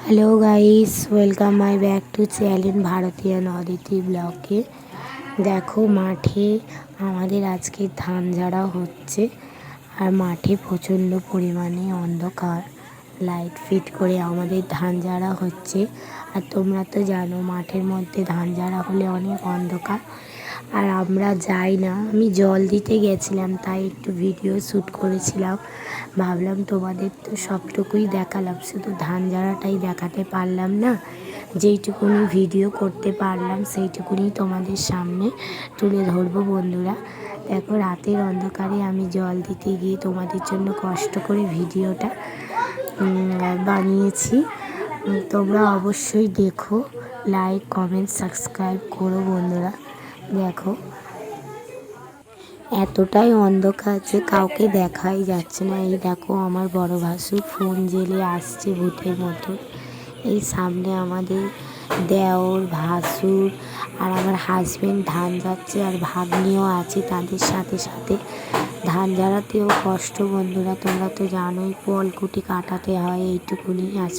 Hello guys, welcome my back to channel ভারতীয় অদিতি ব্লগে। দেখো মাঠে আমাদের আজকে ধান ঝাড়া হচ্ছে আর মাঠে প্রচণ্ড পরিমাণে অন্ধকার। লাইট ফিট করে আমাদের ধান ঝাড়া হচ্ছে। আর তোমরা তো জানো মাঠের মধ্যে ধান ঝাড়া হলে অনেক অন্ধকার, আর আমরা যাই না। আমি জল দিতে গেছিলাম, তাই একটু ভিডিও শ্যুট করেছিলাম। ভাবলাম তোমাদের তো সবটুকুই দেখালাম, শুধু ধান ঝাড়াটাই দেখাতে পারলাম না। যেইটুকুনি ভিডিও করতে পারলাম সেইটুকুনি তোমাদের সামনে তুলে ধরবো বন্ধুরা। দেখো রাতের অন্ধকারে আমি জল দিতে গিয়ে তোমাদের জন্য কষ্ট করে ভিডিওটা বানিয়েছি। তোমরা অবশ্যই দেখো, লাইক কমেন্ট সাবস্ক্রাইব করো বন্ধুরা। দেখো এতটাই অন্ধকার যে কাউকে দেখাই যাচ্ছে না। এই দেখো আমার বড় ভাসুর ফোন জ্বেলে আসছে ভূতের মতো। এই সামনে আমাদের দেওর ভাসুর আর আমার হাজবেন্ড ধান যাচ্ছে, আর ভাগ্নিও আছে তাদের সাথে সাথে। ধান ঝাড়াতেও কষ্ট বন্ধুরা, তোমরা তো জানোই, পলকুটি কাটাতে হয়। এইটুকুনি আজ